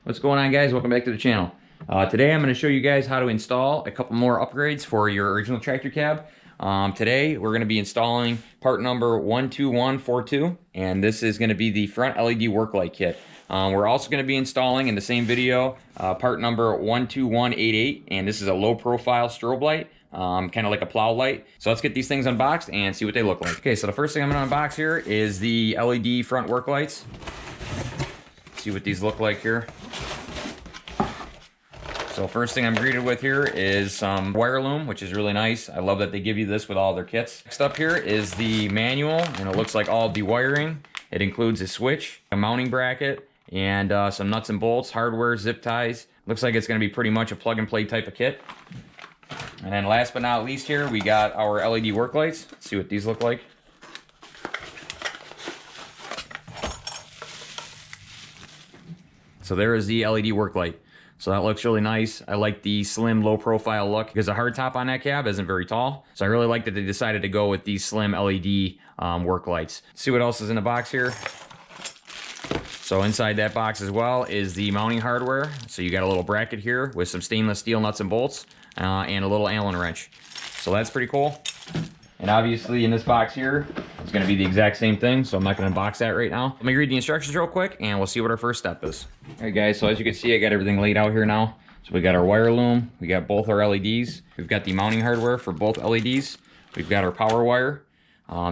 What's going on, guys? Welcome back to the channel. Today I'm going to show you guys how to install a couple more upgrades for your original tractor cab. Today we're going to be installing part number 12142, and this is going to be the front LED work light kit. We're also going to be installing in the same video part number 12188, and this is a low profile strobe light, kind of like a plow light. So let's get these things unboxed and see what they look like. Okay, so the first thing I'm going to unbox here is the LED front work lights. See what these look like here. So first thing I'm greeted with here is some wire loom, which is really nice. I love that they give you this with all their kits. Next up here is the manual, and it looks like all of the wiring. It includes a switch, a mounting bracket, and some nuts and bolts, hardware, zip ties. Looks like it's going to be pretty much a plug and play type of kit. And then last but not least here, we got our LED work lights. Let's see what these look like. So there is the LED work light. So that looks really nice. I like the slim, low profile look because the hardtop on that cab isn't very tall. So I really like that they decided to go with these slim LED work lights. Let's see what else is in the box here. So inside that box as well is the mounting hardware. So you got a little bracket here with some stainless steel nuts and bolts and a little Allen wrench. So that's pretty cool. And obviously in this box here, it's going to be the exact same thing, so I'm not going to unbox that right now. Let me read the instructions real quick, and we'll see what our first step is. All right, guys, so as you can see, I got everything laid out here now. So we got our wire loom, we got both our LEDs, we've got the mounting hardware for both LEDs, we've got our power wire.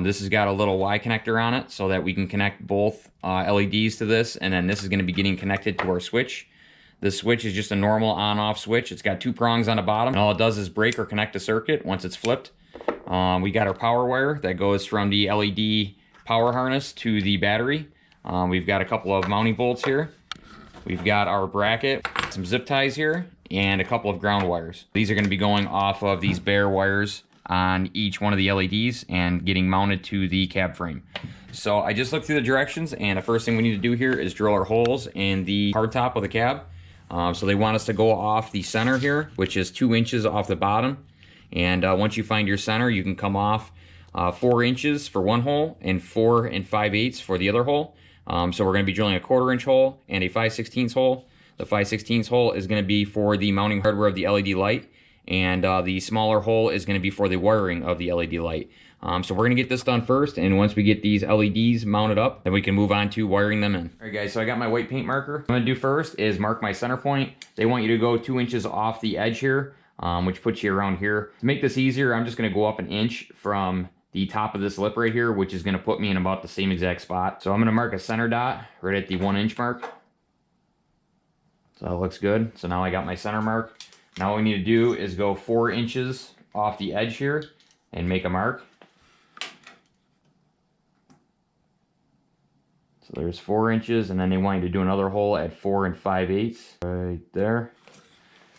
This has got a little Y connector on it so that we can connect both LEDs to this, and then this is going to be getting connected to our switch. This switch is just a normal on-off switch. It's got two prongs on the bottom, and all it does is break or connect a circuit once it's flipped. We got our power wire that goes from the LED power harness to the battery. We've got a couple of mounting bolts here. We've got our bracket, some zip ties here, and a couple of ground wires. These are going to be going off of these bare wires on each one of the LEDs and getting mounted to the cab frame. So I just looked through the directions, and the first thing we need to do here is drill our holes in the hardtop of the cab. So they want us to go off the center here, which is 2 inches off the bottom. And once you find your center, you can come off 4 inches for one hole and 4 5/8 for the other hole. So we're going to be drilling a 1/4 inch hole and a 5/16 hole. The 5/16 hole is going to be for the mounting hardware of the LED light, and the smaller hole is going to be for the wiring of the LED light. So we're going to get this done first, and once we get these LEDs mounted up, then we can move on to wiring them in. All right, guys, so I got my white paint marker. What I'm going to do first is mark my center point. They want you to go 2 inches off the edge here. Which puts you around here. To make this easier, I'm just going to go up 1 inch from the top of this lip right here, which is going to put me in about the same exact spot. So I'm going to mark a center dot right at the 1 inch mark. So that looks good. So now I got my center mark. Now what we need to do is go 4 inches off the edge here and make a mark. So there's 4 inches, and then they want you to do another hole at 4 5/8 right there.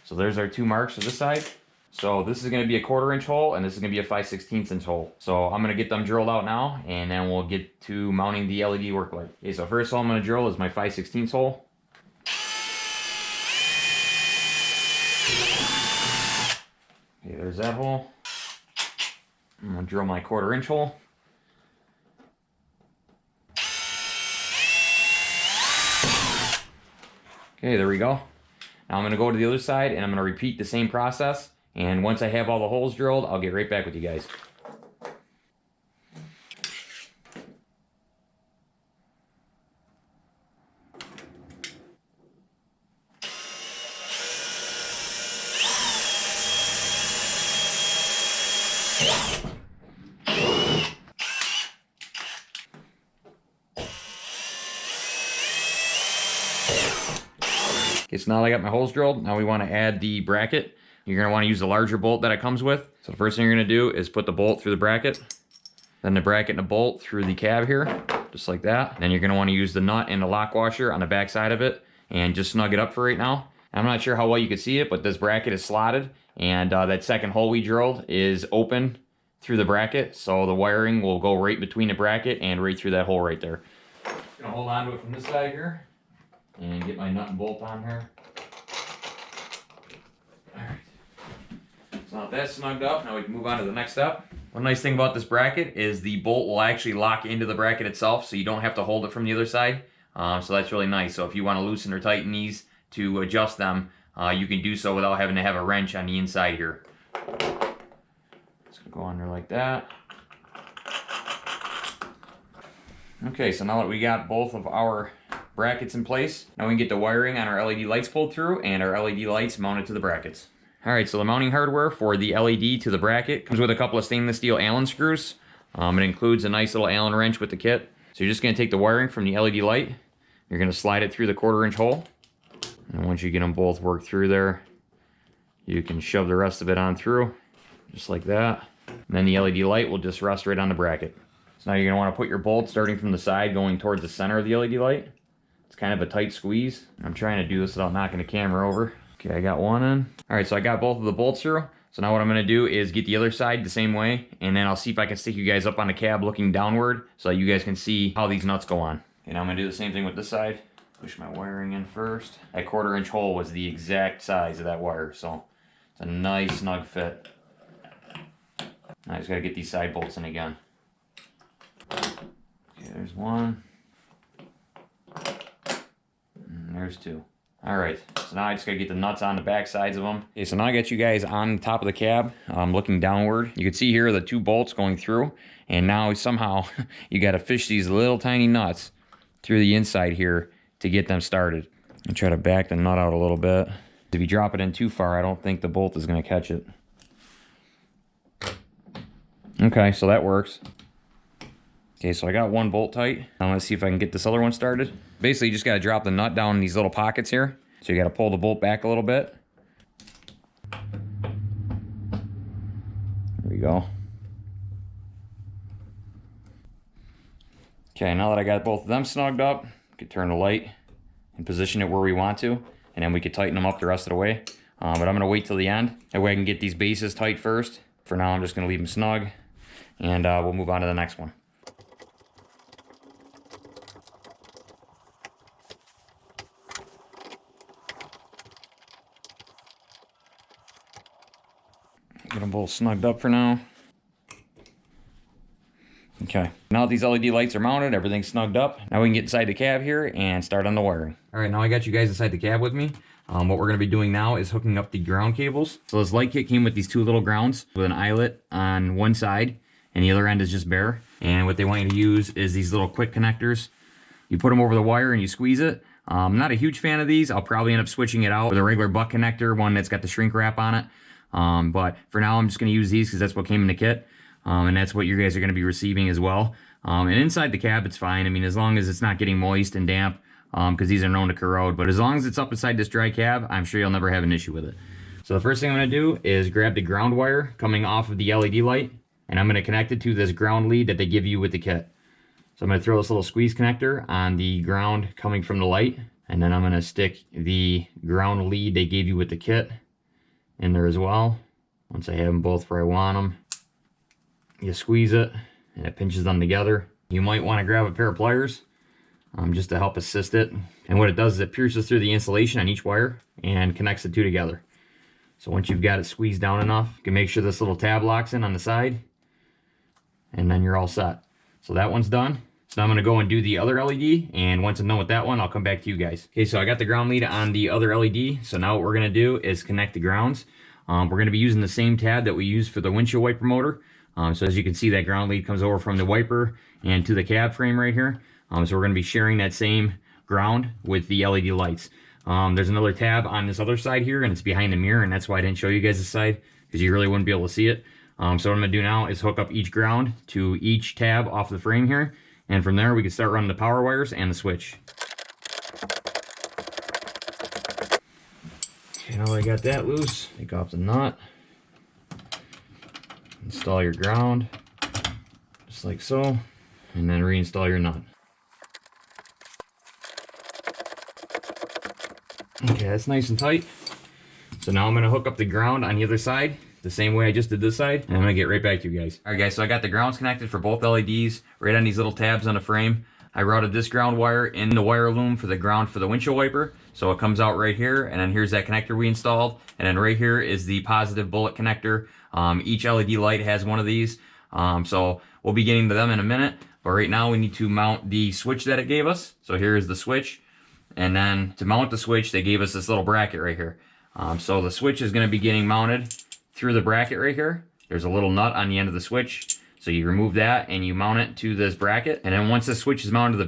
So there's our 2 marks to this side. So this is going to be a 1/4 inch hole, and this is going to be a 5/16 inch hole. So I'm going to get them drilled out now, and then we'll get to mounting the LED work light. Okay, so first hole I'm going to drill is my 5/16 hole. Okay, there's that hole. I'm going to drill my 1/4 inch hole. Okay, there we go. Now I'm going to go to the other side, and I'm going to repeat the same process. And once I have all the holes drilled, I'll get right back with you guys. Okay, so now I got my holes drilled. Now we want to add the bracket. You're going to want to use the larger bolt that it comes with. So the first thing you're going to do is put the bolt through the bracket, then the bracket and the bolt through the cab here, just like that. Then you're going to want to use the nut and the lock washer on the back side of it and just snug it up for right now. I'm not sure how well you can see it, but this bracket is slotted, and that second hole we drilled is open through the bracket, so the wiring will go right between the bracket and right through that hole right there. I'm going to hold on to it from this side here and get my nut and bolt on here. Alright. So now that's snugged up, now we can move on to the next step. One nice thing about this bracket is the bolt will actually lock into the bracket itself, so you don't have to hold it from the other side. So that's really nice. So if you want to loosen or tighten these, to adjust them, you can do so without having to have a wrench on the inside here. It's gonna go under like that. Okay, so now that we got both of our brackets in place, now we can get the wiring on our LED lights pulled through and our LED lights mounted to the brackets. All right, so the mounting hardware for the LED to the bracket comes with a couple of stainless steel Allen screws. It includes a nice little Allen wrench with the kit. So you're just gonna take the wiring from the LED light, you're gonna slide it through the 1/4-inch hole. And once you get them both worked through there, you can shove the rest of it on through, just like that. And then the LED light will just rest right on the bracket. So now you're gonna wanna put your bolt starting from the side going towards the center of the LED light. It's kind of a tight squeeze. I'm trying to do this without knocking the camera over. Okay, I got one in. All right, so I got both of the bolts through. So now what I'm gonna do is get the other side the same way, and then I'll see if I can stick you guys up on the cab looking downward so that you guys can see how these nuts go on. Okay, now I'm gonna do the same thing with this side. Push my wiring in first. That 1/4-inch hole was the exact size of that wire, so it's a nice snug fit. I just gotta get these side bolts in again. Okay, there's one. And there's two. All right, so now I just gotta get the nuts on the back sides of them. Okay, so now I got you guys on the top of the cab, looking downward. You can see here the 2 bolts going through, and now somehow you gotta fish these little tiny nuts through the inside here to get them started. And try to back the nut out a little bit. If you drop it in too far, I don't think the bolt is gonna catch it. Okay, so that works. Okay, so I got one bolt tight. I'm gonna see if I can get this other one started. Basically, you just gotta drop the nut down in these little pockets here. So you gotta pull the bolt back a little bit. There we go. Okay, now that I got both of them snugged up, we can turn the light and position it where we want to, and then we can tighten them up the rest of the way. But I'm gonna wait till the end. That way I can get these bases tight first. For now, I'm just gonna leave them snug, and we'll move on to the next one. Get them both snugged up for now. Okay, now that these LED lights are mounted, everything's snugged up. Now we can get inside the cab here and start on the wiring. All right, now I got you guys inside the cab with me. What we're gonna be doing now is hooking up the ground cables. So this light kit came with these 2 little grounds with an eyelet on one side, and the other end is just bare. And what they want you to use is these little quick connectors. You put them over the wire and you squeeze it. I'm not a huge fan of these. I'll probably end up switching it out with a regular butt connector, one that's got the shrink wrap on it. But for now, I'm just going to use these because that's what came in the kit. And that's what you guys are going to be receiving as well. And inside the cab, it's fine. I mean, as long as it's not getting moist and damp, because these are known to corrode. But as long as it's up inside this dry cab, I'm sure you'll never have an issue with it. So the first thing I'm going to do is grab the ground wire coming off of the LED light, and I'm going to connect it to this ground lead that they give you with the kit. So I'm going to throw this little squeeze connector on the ground coming from the light, and then I'm going to stick the ground lead they gave you with the kit in there as well. Once I have them both where I want them, you squeeze it and it pinches them together. You might want to grab a pair of pliers just to help assist it. And what it does is it pierces through the insulation on each wire and connects the 2 together. So once you've got it squeezed down enough, you can make sure this little tab locks in on the side, and then you're all set. So that one's done. So now I'm going to go and do the other LED, and once I'm done with that one, I'll come back to you guys. Okay, so I got the ground lead on the other LED. So now what we're going to do is connect the grounds. We're going to be using the same tab that we use for the windshield wiper motor. So as you can see, that ground lead comes over from the wiper and to the cab frame right here. So we're going to be sharing that same ground with the LED lights. There's another tab on this other side here, and it's behind the mirror, and that's why I didn't show you guys this side, because you really wouldn't be able to see it. So what I'm going to do now is hook up each ground to each tab off the frame here, and from there we can start running the power wires and the switch. Okay, now that I got that loose, take off the nut, install your ground, just like so, and then reinstall your nut. Okay, that's nice and tight. So now I'm going to hook up the ground on the other side the same way I just did this side, and I'm going to get right back to you guys. Alright guys, so I got the grounds connected for both LEDs right on these little tabs on the frame. I routed this ground wire in the wire loom for the ground for the windshield wiper, so it comes out right here, and then here's that connector we installed, and then right here is the positive bullet connector. Each LED light has one of these, so we'll be getting to them in a minute, but right now we need to mount the switch that it gave us. So here is the switch. And then to mount the switch, they gave us this little bracket right here. So the switch is going to be getting mounted through the bracket right here. There's a little nut on the end of the switch. So you remove that and you mount it to this bracket. And then once the switch is mounted to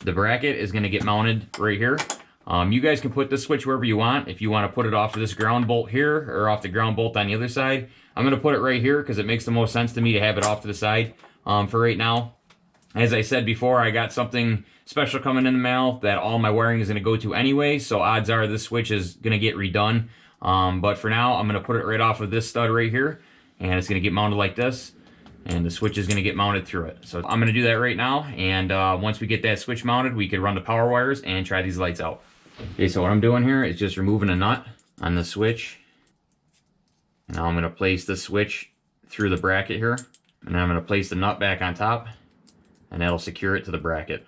the bracket is going to get mounted right here. You guys can put this switch wherever you want. If you want to put it off of this ground bolt here or off the ground bolt on the other side. I'm going to put it right here because it makes the most sense to me to have it off to the side for right now. As I said before, I got something special coming in the mail that all my wiring is going to go to anyway. So odds are this switch is going to get redone. But for now, I'm going to put it right off of this stud right here. And it's going to get mounted like this. And the switch is going to get mounted through it. So I'm going to do that right now. And once we get that switch mounted, we can run the power wires and try these lights out. Okay, so what I'm doing here is just removing a nut on the switch. Now I'm going to place the switch through the bracket here. And then I'm going to place the nut back on top. And that'll secure it to the bracket.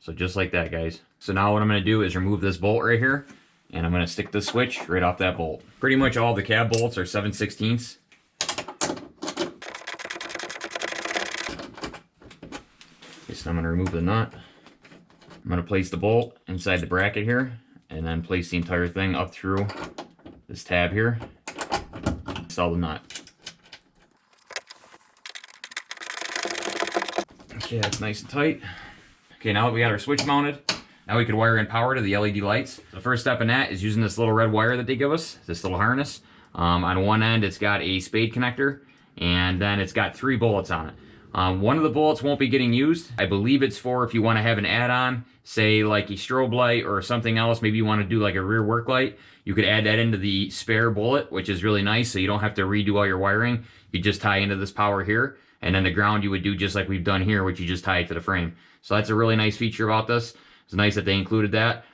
So just like that, guys. So now what I'm going to do is remove this bolt right here. And I'm going to stick the switch right off that bolt. Pretty much all the cab bolts are 7/16. So I'm going to remove the nut. I'm going to place the bolt inside the bracket here and then place the entire thing up through this tab here. Install the nut. Okay, that's nice and tight. Okay, now that we got our switch mounted, now we can wire in power to the LED lights. The first step in that is using this little red wire that they give us, this little harness. On one end, it's got a spade connector, and then it's got 3 bullets on it. One of the bullets won't be getting used. I believe it's for if you want to have an add-on, say like a strobe light or something else. Maybe you want to do like a rear work light. You could add that into the spare bullet, which is really nice. So you don't have to redo all your wiring. You just tie into this power here. And then the ground you would do just like we've done here, which you just tie it to the frame. So that's a really nice feature about this. It's nice that they included that.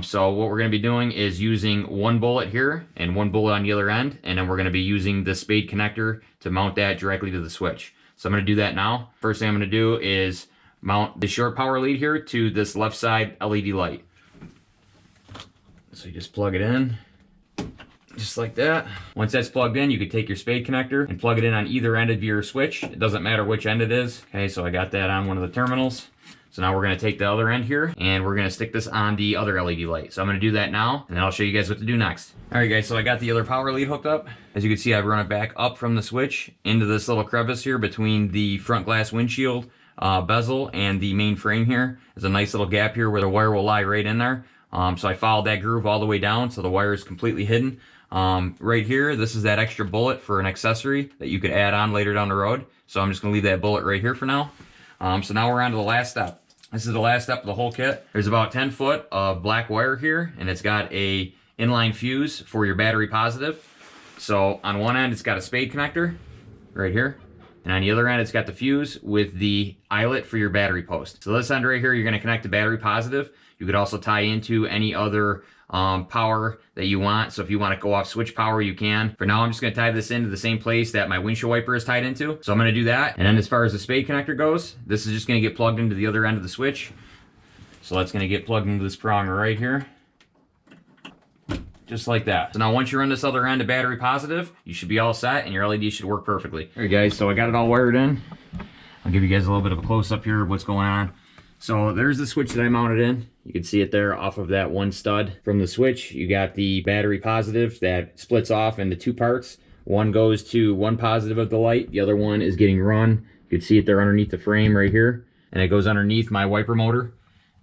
So what we're going to be doing is using 1 bullet here and 1 bullet on the other end. And then we're going to be using the spade connector to mount that directly to the switch. So I'm going to do that now. First thing I'm going to do is mount the short power lead here to this left side LED light. So you just plug it in, just like that. Once that's plugged in, you can take your spade connector and plug it in on either end of your switch. It doesn't matter which end it is. Okay, so I got that on one of the terminals. So now we're going to take the other end here and we're going to stick this on the other LED light. So I'm going to do that now and then I'll show you guys what to do next. All right guys, so I got the other power lead hooked up. As you can see, I've run it back up from the switch into this little crevice here between the front glass windshield bezel and the main frame here. There's a nice little gap here where the wire will lie right in there. So I followed that groove all the way down so the wire is completely hidden. Right here, this is that extra bullet for an accessory that you could add on later down the road. So I'm just going to leave that bullet right here for now. So now we're on to the last step. This is the last step of the whole kit. There's about 10 foot of black wire here, and it's got a inline fuse for your battery positive. So on one end, it's got a spade connector right here. And on the other end, it's got the fuse with the eyelet for your battery post. So this end right here, you're going to connect the battery positive. You could also tie into any other power that you want. So if you want to go off switch power, you can. For now, I'm just going to tie this into the same place that my windshield wiper is tied into. So I'm going to do that. And then as far as the spade connector goes, this is just going to get plugged into the other end of the switch. So that's going to get plugged into this prong right here. Just like that. So now once you run this other end to battery positive, you should be all set and your LED should work perfectly. All right guys, so I got it all wired in. I'll give you guys a little bit of a close-up here of what's going on. So there's the switch that I mounted in. You can see it there off of that one stud. From the switch, you got the battery positive that splits off into 2 parts. One goes to one positive of the light. The other one is getting run. You can see it there underneath the frame right here. And it goes underneath my wiper motor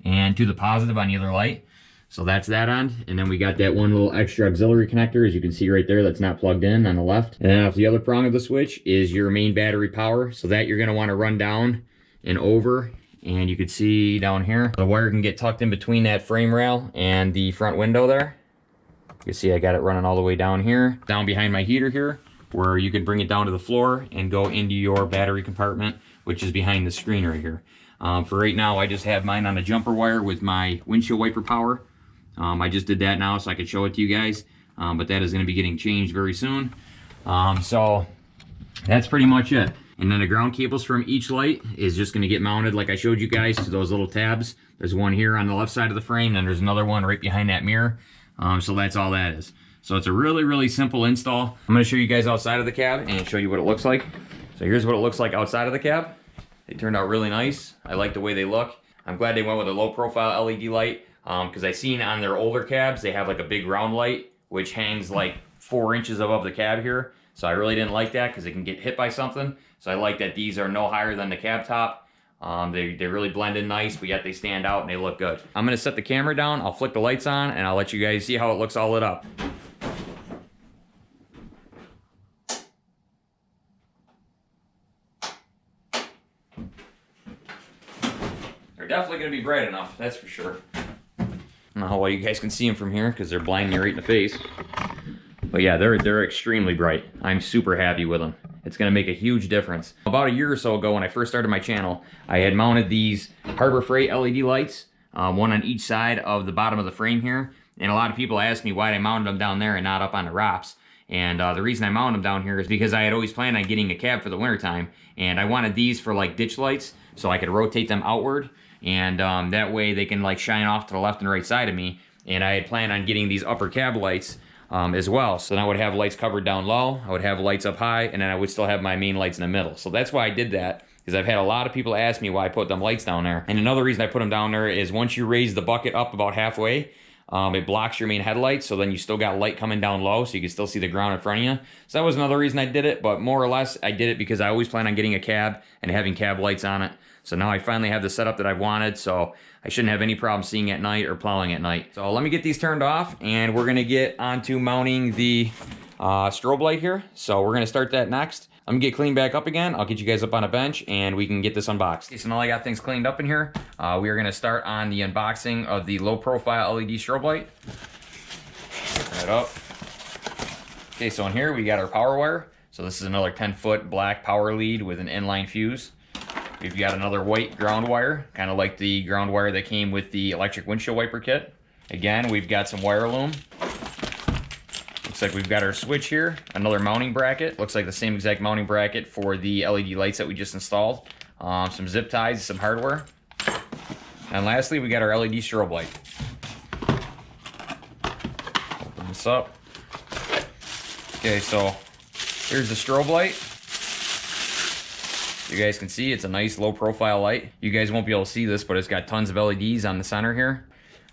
and to the positive on the other light. So that's that end. And then we got that one little extra auxiliary connector, as you can see right there, that's not plugged in on the left. And then off the other prong of the switch is your main battery power. So that you're going to want to run down and over. And you can see down here, the wire can get tucked in between that frame rail and the front window there. You can see I got it running all the way down here, down behind my heater here, where you can bring it down to the floor and go into your battery compartment, which is behind the screen right here. For right now, I just have mine on a jumper wire with my windshield wiper power. I just did that now so I could show it to you guys, but that is going to be getting changed very soon. So that's pretty much it. And then the ground cables from each light is just going to get mounted like I showed you guys to those little tabs. There's one here on the left side of the frame, and there's another one right behind that mirror. So that's all that is. So it's a really, really simple install. I'm going to show you guys outside of the cab and show you what it looks like. So here's what it looks like outside of the cab. They turned out really nice. I like the way they look. I'm glad they went with a low profile LED light, because I seen on their older cabs, they have like a big round light, which hangs like 4 inches above the cab here. So I really didn't like that because it can get hit by something. So I like that these are no higher than the cab top. They really blend in nice, but yet they stand out and they look good. I'm gonna set the camera down, I'll flick the lights on, and I'll let you guys see how it looks all lit up. They're definitely gonna be bright enough, that's for sure. I don't know how well you guys can see them from here because they're blinding you right in the face. But yeah, they're extremely bright. I'm super happy with them. It's gonna make a huge difference. About a year or so ago when I first started my channel, I had mounted these Harbor Freight LED lights, one on each side of the bottom of the frame here. And a lot of people asked me why I mounted them down there and not up on the ROPS. And the reason I mounted them down here is because I had always planned on getting a cab for the wintertime. And I wanted these for like ditch lights so I could rotate them outward. And that way they can like shine off to the left and right side of me. And I had planned on getting these upper cab lights as well. So then I would have lights covered down low, I would have lights up high, and then I would still have my main lights in the middle. So that's why I did that, because I've had a lot of people ask me why I put them lights down there. And another reason I put them down there is once you raise the bucket up about halfway, it blocks your main headlights, so then you still got light coming down low, so you can still see the ground in front of you. So that was another reason I did it, but more or less, I did it because I always plan on getting a cab and having cab lights on it. So now I finally have the setup that I've wanted, so I shouldn't have any problem seeing at night or plowing at night. So let me get these turned off, and we're gonna get onto mounting the strobe light here. So we're gonna start that next. I'm gonna get cleaned back up again. I'll get you guys up on a bench, and we can get this unboxed. Okay, so now I got things cleaned up in here. We are gonna start on the unboxing of the low profile LED strobe light. Turn it up. Okay, so in here we got our power wire. So this is another 10-foot black power lead with an inline fuse. We've got another white ground wire, kind of like the ground wire that came with the electric windshield wiper kit. Again, we've got some wire loom. Looks like we've got our switch here, another mounting bracket. Looks like the same exact mounting bracket for the LED lights that we just installed. Some zip ties, some hardware. And lastly, we got our LED strobe light. Open this up. Okay, so here's the strobe light. You guys can see it's a nice low profile light. You guys won't be able to see this, but it's got tons of LEDs on the center here.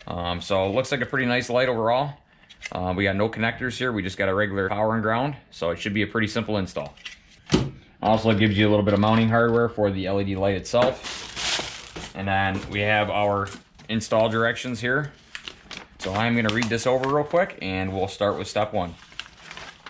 So it looks like a pretty nice light overall. We got no connectors here. We just got a regular power and ground. So it should be a pretty simple install. Also gives you a little bit of mounting hardware for the LED light itself. And then we have our install directions here. So I'm gonna read this over real quick and we'll start with step 1.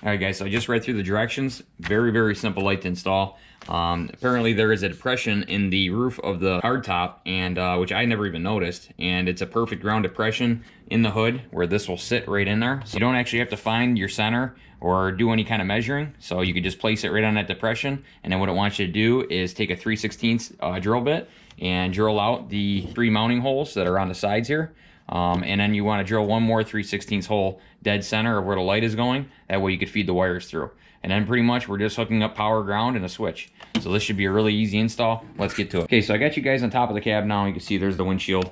All right guys, so I just read through the directions. Very, very simple light to install. Apparently there is a depression in the roof of the hardtop, and which I never even noticed, and it's a perfect ground depression in the hood where this will sit right in there. So you don't actually have to find your center or do any kind of measuring. So you can just place it right on that depression, and then what it wants you to do is take a 3/16 drill bit and drill out the 3 mounting holes that are on the sides here. And then you want to drill one more 3/16 hole dead center of where the light is going. That way you could feed the wires through. And then pretty much we're just hooking up power, ground, and a switch. So this should be a really easy install. Let's get to it. Okay, so I got you guys on top of the cab now. You can see there's the windshield.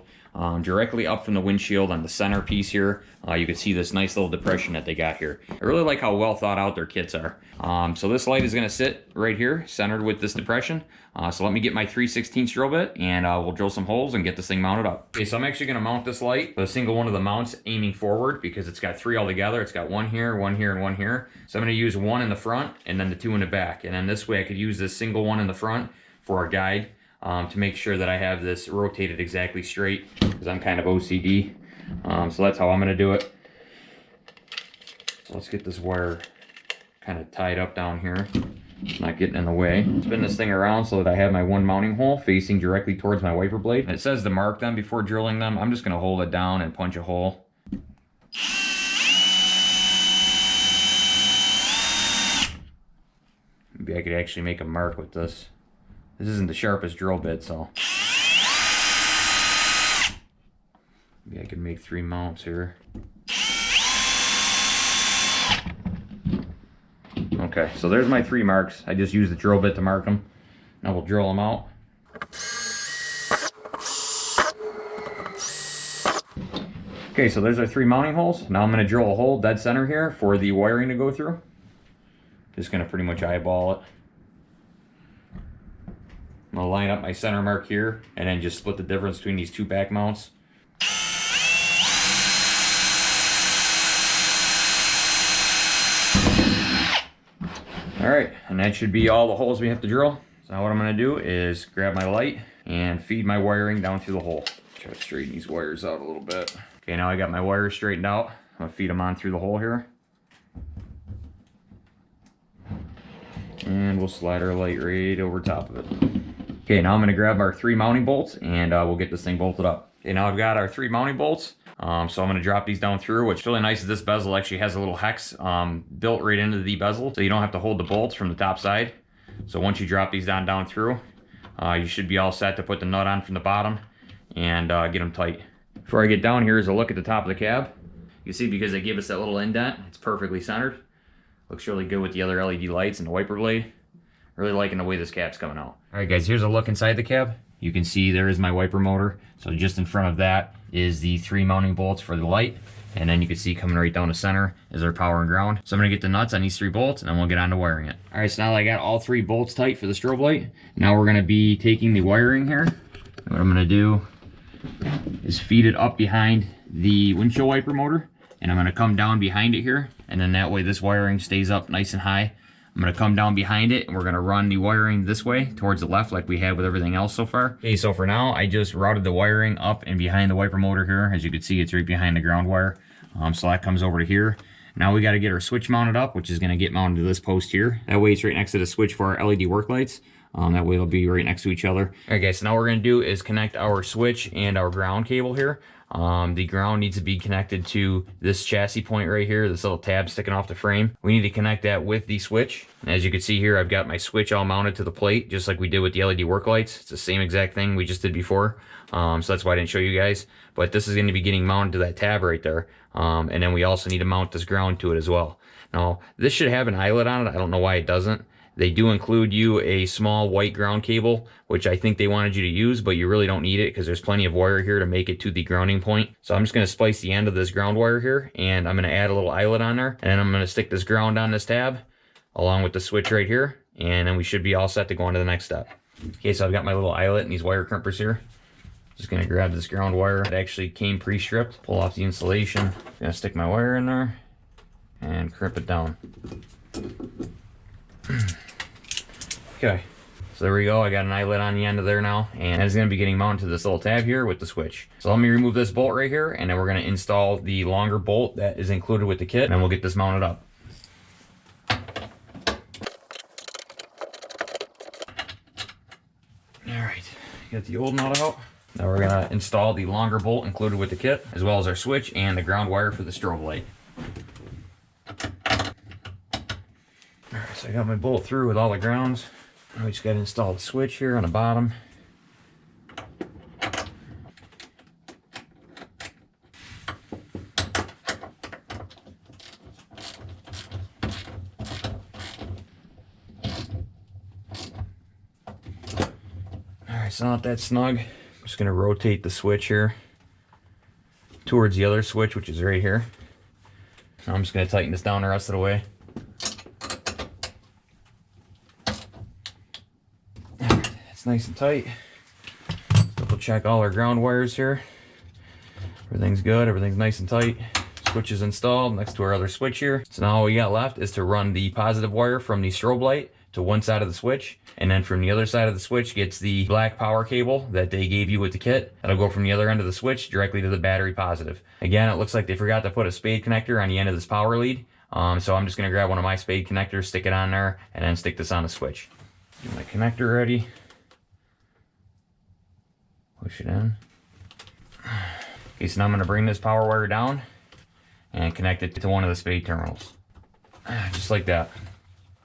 Directly up from the windshield on the center piece here, you can see this nice little depression that they got here. I really like how well thought out their kits are. So this light is gonna sit right here, centered with this depression. So let me get my 3/16 drill bit, and we'll drill some holes and get this thing mounted up. Okay, so I'm actually gonna mount this light with a single one of the mounts aiming forward because it's got 3 all together. It's got one here, and one here. So I'm gonna use one in the front and then the 2 in the back. And then this way I could use this single one in the front for a guide. To make sure that I have this rotated exactly straight, because I'm kind of OCD. So that's how I'm going to do it. So let's get this wire kind of tied up down here, not getting in the way. Spin this thing around so that I have my one mounting hole facing directly towards my wiper blade. And it says to mark them before drilling them. I'm just going to hold it down and punch a hole. Maybe I could actually make a mark with this. This isn't the sharpest drill bit, so maybe I could make 3 mounts here. Okay, so there's my 3 marks. I just used the drill bit to mark them. Now we'll drill them out. Okay, so there's our 3 mounting holes. Now I'm going to drill a hole dead center here for the wiring to go through. Just going to pretty much eyeball it. I'm gonna line up my center mark here and then just split the difference between these two back mounts. All right, and that should be all the holes we have to drill. So now what I'm gonna do is grab my light and feed my wiring down through the hole. Try to straighten these wires out a little bit. Okay, now I got my wires straightened out. I'm gonna feed them on through the hole here. And we'll slide our light right over top of it. Okay, now I'm gonna grab our 3 mounting bolts and we'll get this thing bolted up. Okay, now I've got our 3 mounting bolts. So I'm gonna drop these down through. What's really nice is this bezel actually has a little hex built right into the bezel, so you don't have to hold the bolts from the top side. So once you drop these down through, you should be all set to put the nut on from the bottom and get them tight. Before I get down here is a look at the top of the cab. You see, because they gave us that little indent, it's perfectly centered. Looks really good with the other LED lights and the wiper blade. Really liking the way this cab's coming out. All right, guys, here's a look inside the cab. You can see there is my wiper motor. So just in front of that is the 3 mounting bolts for the light. And then you can see coming right down the center is our power and ground. So I'm gonna get the nuts on these 3 bolts and then we'll get on to wiring it. All right, so now that I got all 3 bolts tight for the strobe light, now we're gonna be taking the wiring here. And what I'm gonna do is feed it up behind the windshield wiper motor. And I'm gonna come down behind it here. And then that way this wiring stays up nice and high. I'm gonna come down behind it and we're gonna run the wiring this way towards the left like we had with everything else so far. Okay, so for now, I just routed the wiring up and behind the wiper motor here. As you can see, it's right behind the ground wire. So that comes over to here. Now we gotta get our switch mounted up, which is gonna get mounted to this post here. That way it's right next to the switch for our LED work lights. That way they'll be right next to each other. All right, guys, so now what we're gonna do is connect our switch and our ground cable here. The ground needs to be connected to this chassis point right here, this little tab sticking off the frame. We need to connect that with the switch. And as you can see here, I've got my switch all mounted to the plate, just like we did with the LED work lights. It's the same exact thing we just did before. So that's why I didn't show you guys. But this is going to be getting mounted to that tab right there. And then we also need to mount this ground to it as well. Now, this should have an eyelet on it. I don't know why it doesn't. They do include you a small white ground cable, which I think they wanted you to use, but you really don't need it because there's plenty of wire here to make it to the grounding point. So I'm just going to splice the end of this ground wire here, and I'm going to add a little eyelet on there, and then I'm going to stick this ground on this tab along with the switch right here, and then we should be all set to go on to the next step. Okay, so I've got my little eyelet and these wire crimpers here. Just going to grab this ground wire. It actually came pre-stripped. Pull off the insulation. Going to stick my wire in there and crimp it down. Okay, so there we go. I got an eyelet on the end of there now, and it's going to be getting mounted to this little tab here with the switch. So let me remove this bolt right here, and then we're going to install the longer bolt that is included with the kit, and then we'll get this mounted up. All right, got the old nut out. Now we're going to install the longer bolt included with the kit, as well as our switch and the ground wire for the strobe light. All right, so I got my bolt through with all the grounds. Now we just got to install the switch here on the bottom. Alright, so not that snug. I'm just going to rotate the switch here towards the other switch, which is right here. Now I'm just going to tighten this down the rest of the way. Nice and tight. Double check all our ground wires here. Everything's good, everything's nice and tight. Switch is installed next to our other switch here. So now all we got left is to run the positive wire from the strobe light to one side of the switch, and then from the other side of the switch gets the black power cable that they gave you with the kit. That'll go from the other end of the switch directly to the battery positive. Again, it looks like they forgot to put a spade connector on the end of this power lead. So I'm just gonna grab one of my spade connectors, stick it on there, and then stick this on the switch. Get my connector ready. Push it in. Okay, so now I'm going to bring this power wire down and connect it to one of the spade terminals. Just like that.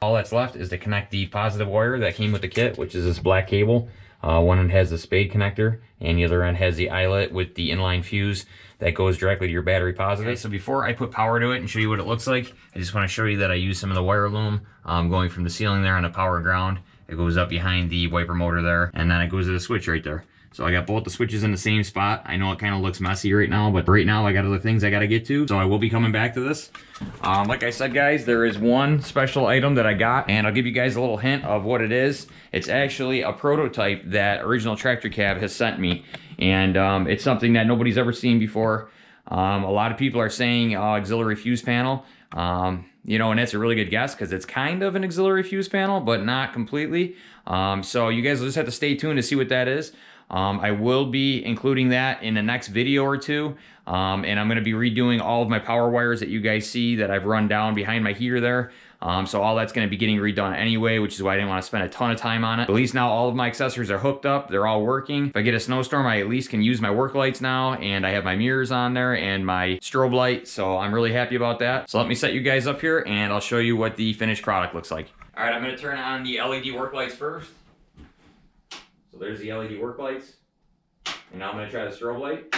All that's left is to connect the positive wire that came with the kit, which is this black cable. One end has the spade connector, and the other end has the eyelet with the inline fuse that goes directly to your battery positive. Okay, so before I put power to it and show you what it looks like, I just want to show you that I use some of the wire loom going from the ceiling there on the power ground. It goes up behind the wiper motor there, and then it goes to the switch right there. So I got both the switches in the same spot. I know it kind of looks messy right now, but right now I got other things I got to get to. So I will be coming back to this. Like I said, guys, there is one special item that I got, and I'll give you guys a little hint of what it is. It's actually a prototype that Original Tractor Cab has sent me, and it's something that nobody's ever seen before. A lot of people are saying auxiliary fuse panel. You know, and that's a really good guess because it's kind of an auxiliary fuse panel, but not completely. So you guys will just have to stay tuned to see what that is. I will be including that in the next video or two. And I'm going to be redoing all of my power wires that you guys see that I've run down behind my heater there. So all that's going to be getting redone anyway, which is why I didn't want to spend a ton of time on it. At least now all of my accessories are hooked up. They're all working. If I get a snowstorm, I at least can use my work lights now, and I have my mirrors on there and my strobe light. So I'm really happy about that. So let me set you guys up here and I'll show you what the finished product looks like. All right, I'm going to turn on the LED work lights first. So there's the LED work lights. And now I'm going to try the strobe light.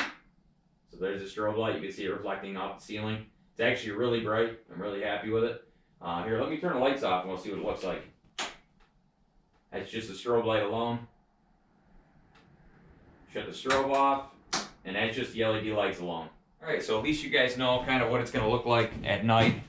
So there's the strobe light. You can see it reflecting off the ceiling. It's actually really bright. I'm really happy with it. Here, let me turn the lights off and we'll see what it looks like. That's just the strobe light alone. Shut the strobe off, and that's just the LED lights alone. All right, so at least you guys know kind of what it's going to look like at night.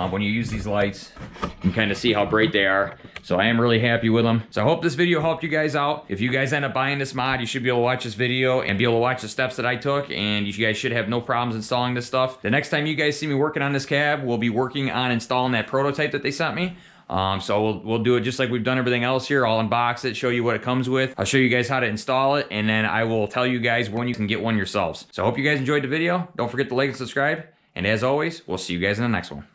When you use these lights, you can kind of see how bright they are. So I am really happy with them. So I hope this video helped you guys out. If you guys end up buying this mod, you should be able to watch this video and be able to watch the steps that I took, and you guys should have no problems installing this stuff. The next time you guys see me working on this cab, we'll be working on installing that prototype that they sent me. So we'll do it just like we've done everything else here. I'll unbox it, show you what it comes with. I'll show you guys how to install it, and then I will tell you guys when you can get one yourselves. So I hope you guys enjoyed the video. Don't forget to like and subscribe. And as always, we'll see you guys in the next one.